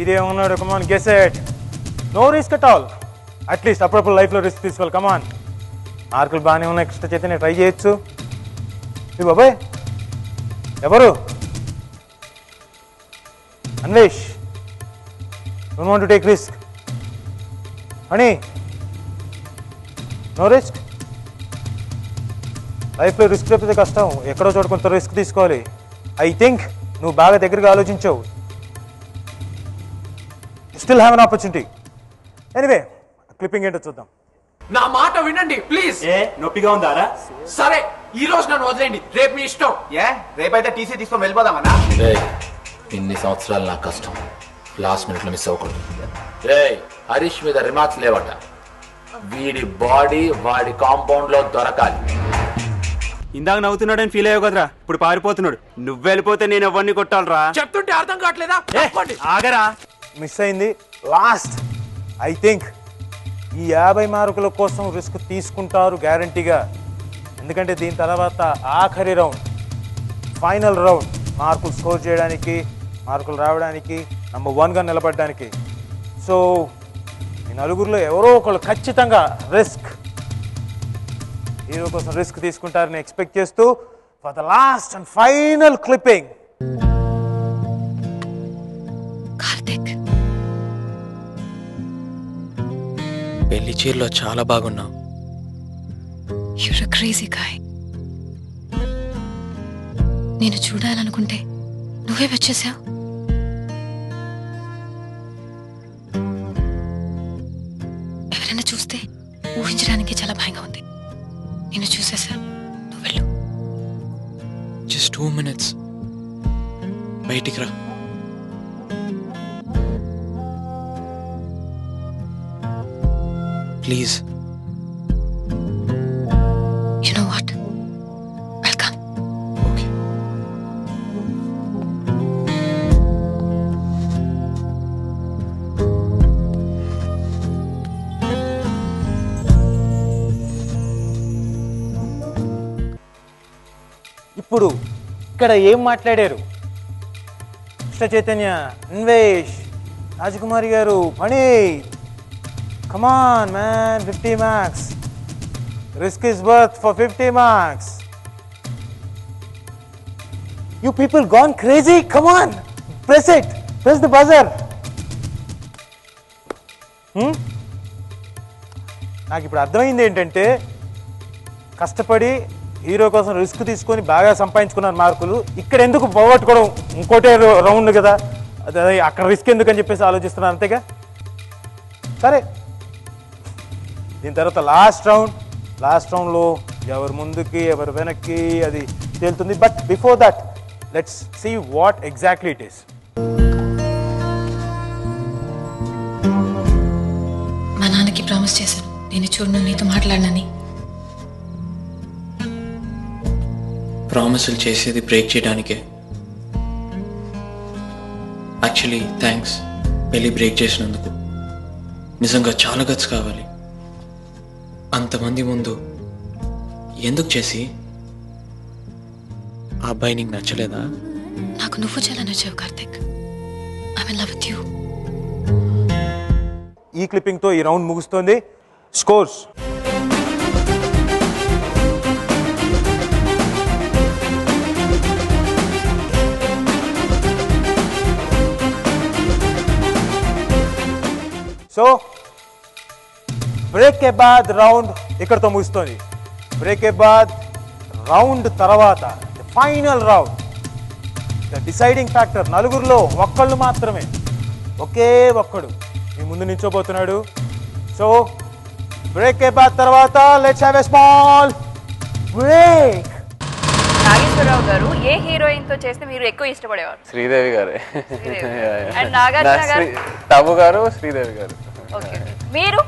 ఇదేమన్నాడు? Come on, guess it. No risk at all. At least అప్పుడప్పుడు లైఫ్లో రిస్క్ తీసుకోవాలి. కమాన్, మార్కులు బాగానే ఉన్నాయి, ఎక్స్ట్రా చేతనే ట్రై చేయొచ్చు. ఈ బాబాయ్ ఎవరు? Anvesh, don't want to take risk. అని నో రిస్క్. లైఫ్లో రిస్క్ చెప్తే కష్టం. ఎక్కడో చోట కొంత రిస్క్ తీసుకోవాలి. ఐ థింక్ నువ్వు బాగా దగ్గరగా ఆలోచించావు. Still have an opportunity. Anyway, clipping ఏంటో చూద్దాం. నా మాట వినండి ప్లీజ్. నొప్పిగా ఉందారా? సరే, ఈ రోజు నన్ను వదిలేండి, రేపు మీ ఇష్టం. రేపైతే టీసీ తీసుకొని వెళ్ళిపోదామన్నా. ఇన్ని సంవత్సరాలు నా కష్టం లాస్ట్ మినిట్ లో మిస్ అవ్వకూడదు. హరీష్ మీద రిమార్క్స్ లేవట. వీడి బాడీ వాడి కాంపౌండ్ లో దొరకాలి. ఇందాక నవ్వుతున్నాడని ఫీల్ అయ్యావు కదరా, ఇప్పుడు పారిపోతున్నాడు. నువ్వు వెళ్ళిపోతే నేను ఎవరిని కొట్టాలరా? చెప్తుంటే అర్థం కావట్లేదా? ఆగరా. మిస్ అయింది లాస్ట్. ఐ థింక్ ఈ 50 మార్కుల కోసం రిస్క్ తీసుకుంటారు గ్యారంటీగా. ఎందుకంటే దీని తర్వాత ఆఖరి రౌండ్, ఫైనల్ రౌండ్, మార్కులు స్కోర్ చేయడానికి, మార్కులు రావడానికి, నంబర్ 1గా నిలబడడానికి. సో ఈ నలుగురిలో ఎవరో ఒకళ్ళు ఖచ్చితంగా హీరో కోసం రిస్క్ తీసుకుంటారని ఎక్స్పెక్ట్ చేస్తూ for the last and final clipping. పెళ్లి చీరలో చాలా బాగున్నావు. You're a crazy guy. నేను చూడాలనుకుంటే నువ్వే వచ్చేసావు. ఎవరైనా చూస్తే ఊహించడానికి చాలా భయంగా ఉంది. నేను చూసేసా. నువ్వు వెళ్ళు. జస్ట్ 2 minutes బయటికి రా. Please. You know what? Welcome. Okay. ఇప్పుడు ఇక్కడ ఏం మాట్లాడారు? కృష్ణ చైతన్య, అన్వేష్, రాజకుమారి గారు, పని Come on, man. 50 max. Risk is worth for 50 marks. You people gone crazy? Come on. Press it. Press the buzzer. నాకు ఇప్పుడు అర్థమైంది ఏంటంటే కష్టపడి హీరో కోసం రిస్క్ తీసుకొని బాగా సంపాదించుకున్నారు మార్కులు. ఇక్కడ ఎందుకు పోగొట్టుకోవడం, ఇంకోటే రౌండ్ కదా, అదే అక్కడ రిస్క్ ఎందుకు అని చెప్పేసి ఆలోచిస్తున్నాను అంతేగా. సరే, దీని తర్వాత లాస్ట్ రౌండ్లో ఎవరు ముందుకి ఎవరు వెనక్కి అది తేలుతుంది. But before that let's see what exactly it is. మా నాన్నకి ప్రామిస్ చేశాను, నేను చూడను, నీతో మాట్లాడనని. ప్రామిసులు చేసేది బ్రేక్ చేయడానికే. యాక్చువల్లీ థ్యాంక్స్ పెళ్ళి బ్రేక్ చేసినందుకు. నిజంగా చాలా గట్స్ కావాలి. అంతమంది ముందు ఎందుకు చేసి? ఆ అబ్బాయి నీకు నచ్చలేదా? నాకు నువ్వు చాలా నచ్చావు Karthik. I will love with you. ఈ క్లిప్పింగ్తో ఈ రౌండ్ ముగుస్తుంది. స్కోర్స్ సో బ్రేక్ కే బాద్ రౌండ్ ఇక్కడతో ముగుస్తుంది. బ్రేక్ కే బాద్ రౌండ్ తర్వాత final round, the deciding factor. నలుగురిలో ఒక్కళ్ళు మాత్రమే, ఒకే ఒక్కడు మీ ముందు నిల్చోబోతున్నాడు. సో బ్రేక్ కే బాద్ తర్వాత let's have a small break. Nageswararao గారు ఏ హీరోయిన్ తో చేస్తే మీరు ఎక్కువ ఇష్టపడేవారు? శ్రీదేవి గారే. అండ్ నాగార్జున గారు? టబు గారు, శ్రీదేవి గారు. ఓకే, మీరు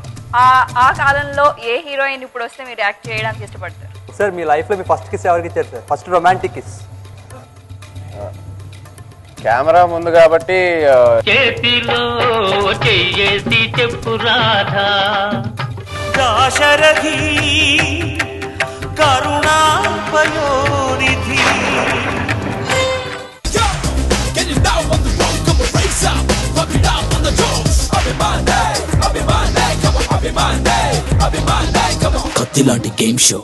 ఆ కాలంలో ఏ హీరోయిన్ ఇప్పుడు వస్తే మీరు యాక్ట్ చేయడానికి ఇష్టపడతారు? సార్ మీ లైఫ్ లో మీ ఫస్ట్ కిస్ ఎవరికి ఇచ్చారు sir? First romantic kiss. Camera ముందు కాబట్టి చేతిలో చెయ్యేసి చెప్పు రాధా దాశరథి కరుణాపయోనిధి. కత్తిలాంటి గేమ్ షో.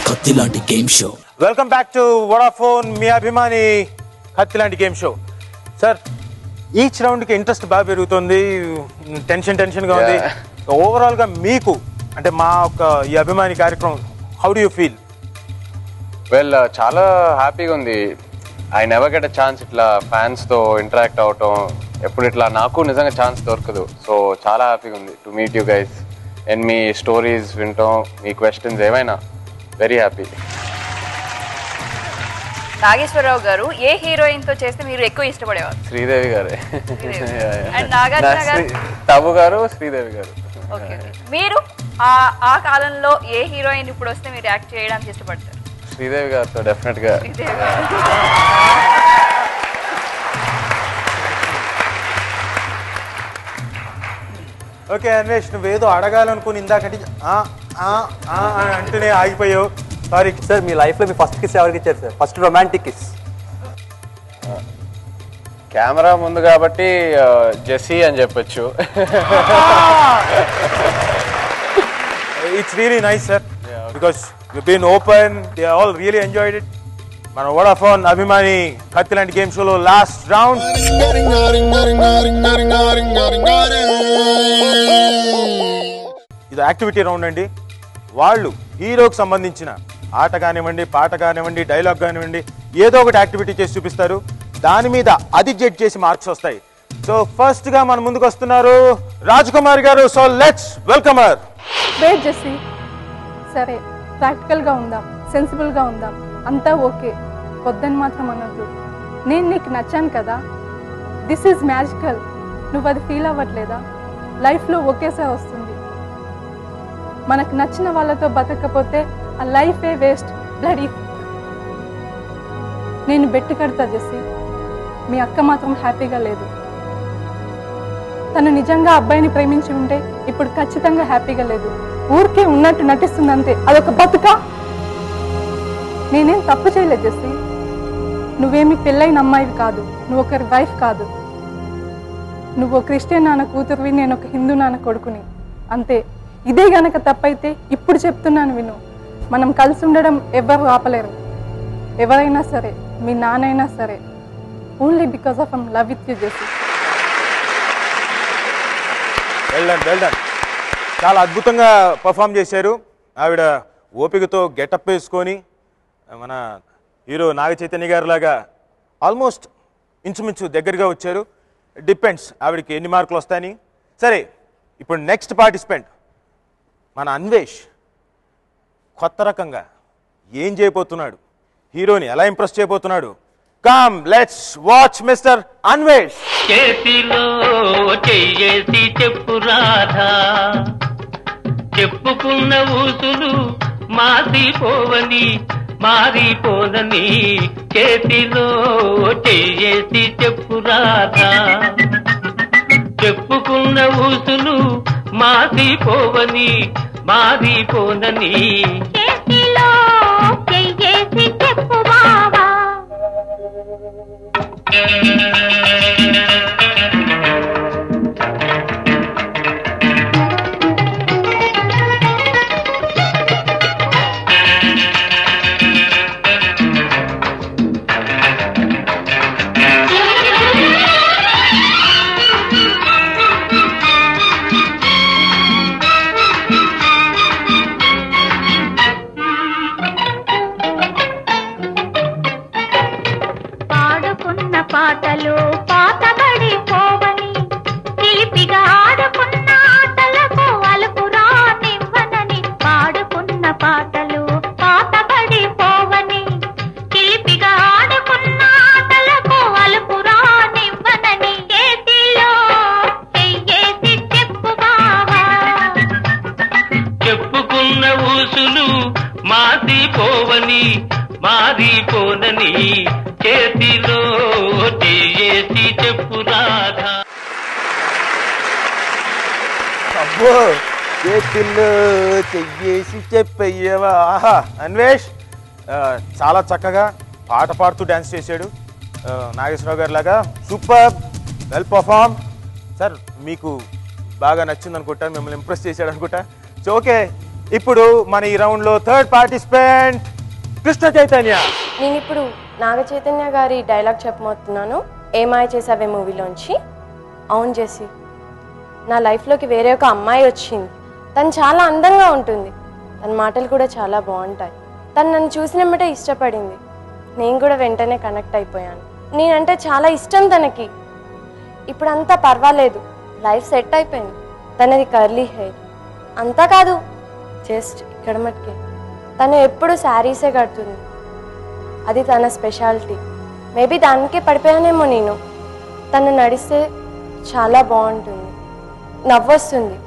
కత్తిలాంటి game show. Welcome back to Vodafone, మీ అభిమాని కత్తిలాంటి game show. Sir, each round కి ఇంట్రెస్ట్ బాగా పెరుగుతుంది, టెన్షన్ గా ఉంది. ఓవరాల్ గా మీకు అంటే మా ఒక ఈ అభిమాని కార్యక్రమం, how do you feel? Well, చాలా హ్యాపీగా ఉంది. I never get a chance ఇట్లా ఫ్యాన్స్ తో ఇంటరాక్ట్ అవటం. ఎప్పుడు ఇట్లా నాకు నిజంగా ఛాన్స్ దొరకదు. సో చాలా హ్యాపీగా ఉంది to meet you guys and మీ స్టోరీస్ వింటాం, మీ క్వశ్చన్స్ ఏమైనా. Very happy. నాగేశ్వరరావు గారు ఏ హీరోయిన్ తో చేస్తే మీరు ఎక్కువ ఇష్టపడేవారు? శ్రీదేవి గారే. అండ్ నాగార్జున గారు? టబు గారు, శ్రీదేవి గారు. ఓకే, మీరు ఆ కాలంలో ఏ హీరోయిన్ ఇప్పుడు వస్తే మీరు యాక్ట్ చేయడానికి ఇష్టపడతారు? శ్రీదేవి గారితో డెఫినెట్ గా. ఓకే అన్వేష్, నువ్వేదో అడగాలనుకుని ఇందాకటి అంటూనే ఆగిపోయావు. సారీ సార్, మీ లైఫ్ లో మీ ఫస్ట్ కిస్ ఎవరికి ఇచ్చారు sir? First romantic kiss. Camera ముందు కాబట్టి జెస్సీ అని చెప్పొచ్చు. It's really nice, sir, because you've been open. They all really enjoyed it. మన వోడాఫోన్ అభిమాని కత్తిలాంటి గేమ్ షోలో లాస్ట్ రౌండ్. ఇది యాక్టివిటీ రౌండ్ అండి. వాళ్ళు హీరోకి సంబంధించిన ఆట కానివ్వండి, పాట కానివ్వండి, డైలాగ్ కానివ్వండి, ఏదో ఒకటి యాక్టివిటీ చేసి చూపిస్తారు. దాని మీద అది జడ్జ్ చేసి మార్క్స్ వస్తాయి. సో ఫస్ట్ గా మన ముందుకు వస్తున్నారు రాజకుమారి గారు. So let's welcome her. Wait Jessie, సరే ప్రాక్టికల్గా ఉందాం, సెన్సిబుల్గా ఉందాం, అంతా ఓకే. వద్దని మాత్రం అనొద్దు. నేను నీకు నచ్చాను కదా, దిస్ ఈజ్ మ్యాజికల్. నువ్వు అది ఫీల్ అవ్వట్లేదా? లైఫ్లో ఒకేసారి వస్తుంది. మనకు నచ్చిన వాళ్ళతో బతకపోతే ఆ లైఫే వేస్ట్. బ్లడీ. నేను బెట్టు కడతా జెస్సీ, మీ అక్క మాత్రం హ్యాపీగా లేదు. తను నిజంగా అబ్బాయిని ప్రేమించి ఉంటే ఇప్పుడు ఖచ్చితంగా హ్యాపీగా లేదు. ఊరికే ఉన్నట్టు నటిస్తుంది అంతే. అదొక బతుక. నేనేం తప్పు చేయలేదు జెస్సీ. నువ్వేమి పెళ్ళైన అమ్మాయివి కాదు, నువ్వు ఒకరి వైఫ్ కాదు. నువ్వు క్రిస్టియన్ నాన్న కూతురువి, నేను ఒక హిందూ నాన్న కొడుకుని, అంతే. ఇదే గనక తప్పైతే ఇప్పుడు చెప్తున్నాను విను, మనం కలిసి ఉండడం ఎవరు ఆపలేరు. ఎవరైనా సరే, మీ నాన్నైనా సరే. Only because of I'm love with you Jessie. Well done. చాలా అద్భుతంగా పర్ఫామ్ చేశారు. ఆవిడ ఓపికతో గెటప్ వేసుకొని మన హీరో నాగ చైతన్య గారి లాగా ఆల్మోస్ట్ ఇంచుమించు దగ్గరగా వచ్చారు. డిపెండ్స్ ఆవిడకి ఎన్ని మార్కులు వస్తాయని. సరే, ఇప్పుడు నెక్స్ట్ పార్టిసిపెంట్ మన అన్వేష్. కొత్త రకంగా ఏం చేయబోతున్నాడు, హీరోని ఎలా ఇంప్రెస్ చేయబోతున్నాడు? Come let's watch mister Anvesh. చేతిలో చెయ్యేసి చెప్పు రాధా, చెప్పుకున్న ఊసులు మాసిపోవని మారిపోదని, చేతిలో చెయ్యేసి చెప్పు రాధా, చెప్పుకున్న ఊసులు మాసిపోవని మారిపోదని, చేతిలో చెయ్యేసి చెప్పు బావా. పాడుకున్న పాటలు పాతబడి పోవని, చిలిపిగా ఆడుకున్న ఆటలకు అలుపురా నివ్వనని. పాడుకున్న పాటలు పాతబడి పోవని, చిలిపిగా ఆడుకున్న ఆటలకు అలుపురా నివ్వనని, చేతిలో చెయ్యేసి చెప్పు బావా. చెప్పుకున్న ఊసులు మాసిపోవని మారిపోనని, చేతిలో చెయ్యేసి చెప్పు రాధా. అబ్బో, చేతిలో చెయ్యేసి చెప్పయ్యవా. ఆహా, అన్వేష్ చాలా చక్కగా పాట పాడుతూ డ్యాన్స్ చేశాడు నాగేశ్వరరావు గారి లాగా. Super, well perform. సార్ మీకు బాగా నచ్చింది అనుకుంటా, మిమ్మల్ని ఇంప్రెస్ చేశాడు అనుకుంటా. సో ఓకే, ఇప్పుడు మన ఈ రౌండ్లో థర్డ్ పార్టిసిపెంట్ కృష్ణ చైతన్య. నేను ఇప్పుడు నాగ చైతన్య గారి డైలాగ్ చెప్పబోతున్నాను, ఏమాయ చేసావే మూవీలోంచి. అవును జెస్సీ, నా లైఫ్లోకి వేరే ఒక అమ్మాయి వచ్చింది. తను చాలా అందంగా ఉంటుంది, తన మాటలు కూడా చాలా బాగుంటాయి. తను నన్ను చూసినమ్మటే ఇష్టపడింది. నేను కూడా వెంటనే కనెక్ట్ అయిపోయాను. నేనంటే చాలా ఇష్టం తనకి. ఇప్పుడు అంతా పర్వాలేదు, లైఫ్ సెట్ అయిపోయింది. తనది కర్లీ హెయిర్. అంతా కాదు, జస్ట్ ఇక్కడ మట్టుకే. తను ఎప్పుడు శారీసే కడుతుంది, అది తన స్పెషాలిటీ. మేబీ దానికే పడిపోయానేమో నేను. తను నడిస్తే చాలా బాగుంటుంది, నవ్వొస్తుంది,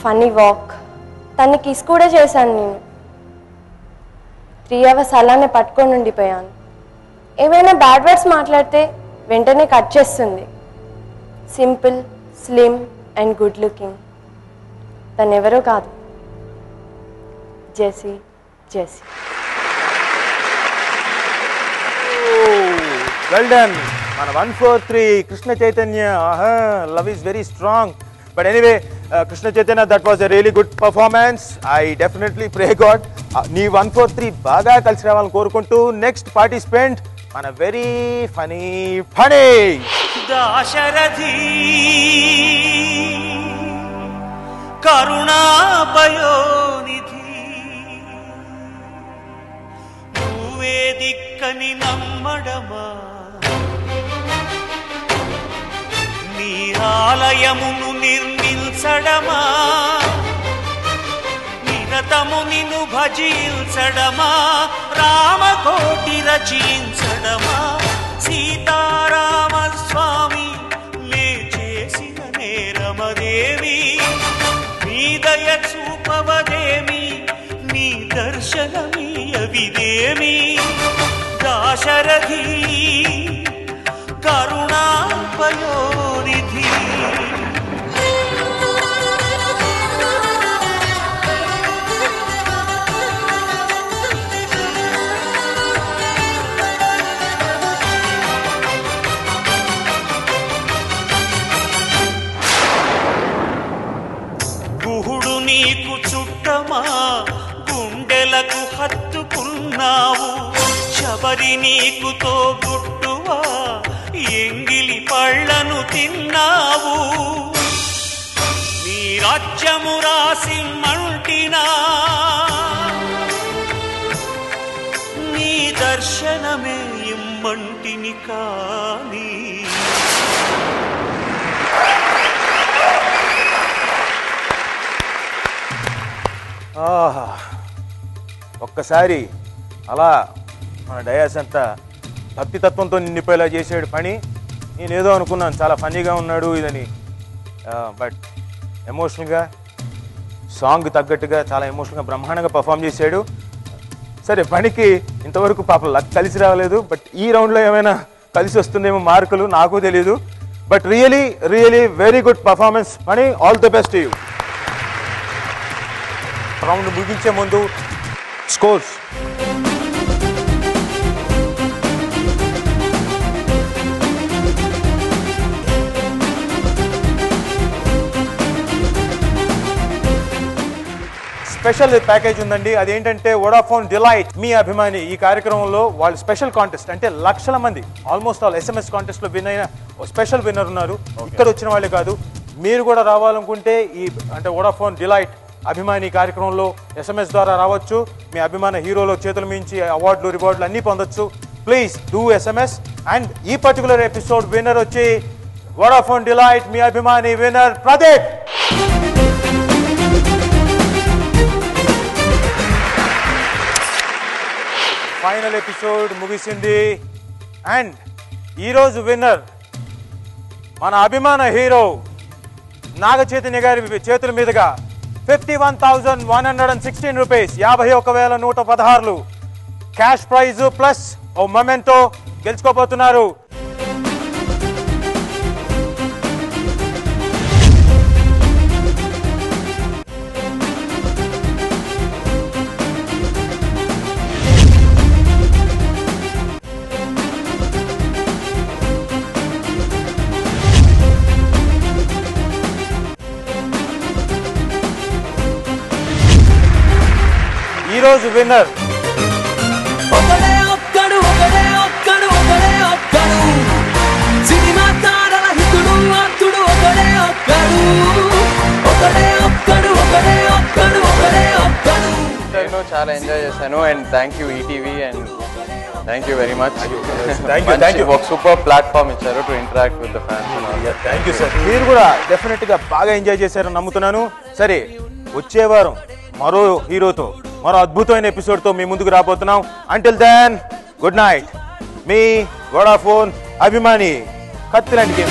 ఫన్నీ వాక్. తన్ని కిస్ కూడా చేశాను నేను. 3 hours అలానే పట్టుకొని ఉండిపోయాను. ఏమైనా బ్యాడ్ వర్డ్స్ మాట్లాడితే వెంటనే కట్ చేస్తుంది. Simple, slim and good looking. తను ఎవరో కాదు, జెస్సీ. జెస్సీ. Well done. మన 143 Krishna Chaitanya. Love is very strong. But anyway Krishna Chaitanya, that was a really good performance. I definitely pray God నీ 143 బాగా కలిసి రావాలని కోరుకుంటూ నెక్స్ట్ పార్టిసిపెంట్ మన వెరీ ఫనీ దాశరథి కరుణాపయోనిధి, నువ్వే దిక్కని నమ్మడమా, నీ ఆలయమును నిర్మించడమా, నిరతము నిన్ను భజించడమా, రామకోటి రచించడమా, సీతారామ స్వామి నే చేసిన నేరమదేవి, నీ దయ చూపవదేమి, నీ దర్శనమీయవిదేమి, దాశరథి కరుణాపయోనిధి. నీకు చుట్టమా గుండెలకు హత్తుకున్నావు శబరి నీకు తోబుట్టువా ఎంగిలి పళ్ళను తిన్నావు నీ రాజ్యము రాసిమ్మంటినా నీ దర్శనమే ఇమ్మంటిని కానీ ఒక్కసారి అలా మన డయాస్ అంతా భక్తితత్వంతో నిండిపోయేలా చేసాడు పని. నేనేదో అనుకున్నాను చాలా ఫన్నీగా ఉన్నాడు ఇదని, బట్ ఎమోషనల్గా సాంగ్ తగ్గట్టుగా చాలా ఎమోషనల్గా బ్రహ్మాండంగా పర్ఫామ్ చేశాడు. సరే పనికి ఇంతవరకు పాపం లక్ కలిసి రావలేదు, బట్ ఈ రౌండ్లో ఏమైనా కలిసి వస్తుందేమో మార్కులు నాకు తెలీదు. But really really very good performance పని. All the best you. Round ముగించే ముందు స్కోర్స్. స్పెషల్ ప్యాకేజ్ ఉందండి. అదేంటంటే వోడాఫోన్ డిలైట్ మీ అభిమాని ఈ కార్యక్రమంలో వాళ్ళు స్పెషల్ కాంటెస్ట్ అంటే లక్షల మంది ఆల్మోస్ట్ ఆల్ SMS కాంటెస్ట్ లో విన్ అయిన స్పెషల్ విన్నర్ ఉన్నారు. ఇక్కడ వచ్చిన వాళ్ళే కాదు, మీరు కూడా రావాలనుకుంటే ఈ అంటే వోడాఫోన్ డిలైట్ అభిమాని కార్యక్రమంలో SMS ద్వారా రావచ్చు. మీ అభిమాన హీరోలో చేతుల మించి అవార్డులు రివార్డులు అన్నీ పొందొచ్చు. Please do SMS. అండ్ ఈ పర్టికులర్ ఎపిసోడ్ విన్నర్ వచ్చి వోడాఫోన్ డిలైట్ మీ అభిమాని విన్నర్ ప్రదీప్. ఫైనల్ ఎపిసోడ్ ముగిసింది అండ్ ఈరోజు విన్నర్ మన అభిమాన హీరో నాగ చైతన్య గారి చేతుల మీదుగా 51,116 రూపీస్ 51,116 క్యాష్ ప్రైజ్ ప్లస్ ఓ మొమెంటో గెలుచుకోబోతున్నారు. ఈరోజు విన్నర్ ఒకడే ఒక్కడు ఒకడే ఒక్కడు ఒకడే ఒక్కడు సినిమా తారల హితుడు అత్తుడు ఒకడే ఒక్కడు ఒకడే ఒక్కడు ఒకడే ఒక్కడు ఒకడే ఒక్కడు. చాలా ఎంజాయ్ చేశాను and thank you ETV and thank you very much. Thank you. ఒక సూపర్ ప్లాట్ఫామ్ ఇచ్చారు to interact with the fans. Thank you sir. మీరు కూడా డెఫినెట్గా బాగా ఎంజాయ్ చేశారని నమ్ముతున్నాను. సరే వచ్చే వారం మరో హీరోతో మరో అద్భుతమైన ఎపిసోడ్తో మీ ముందుకు రాబోతున్నాం. Until then good night. మీ వోడాఫోన్ అభిమాని కత్తిలాంటి గేమ్.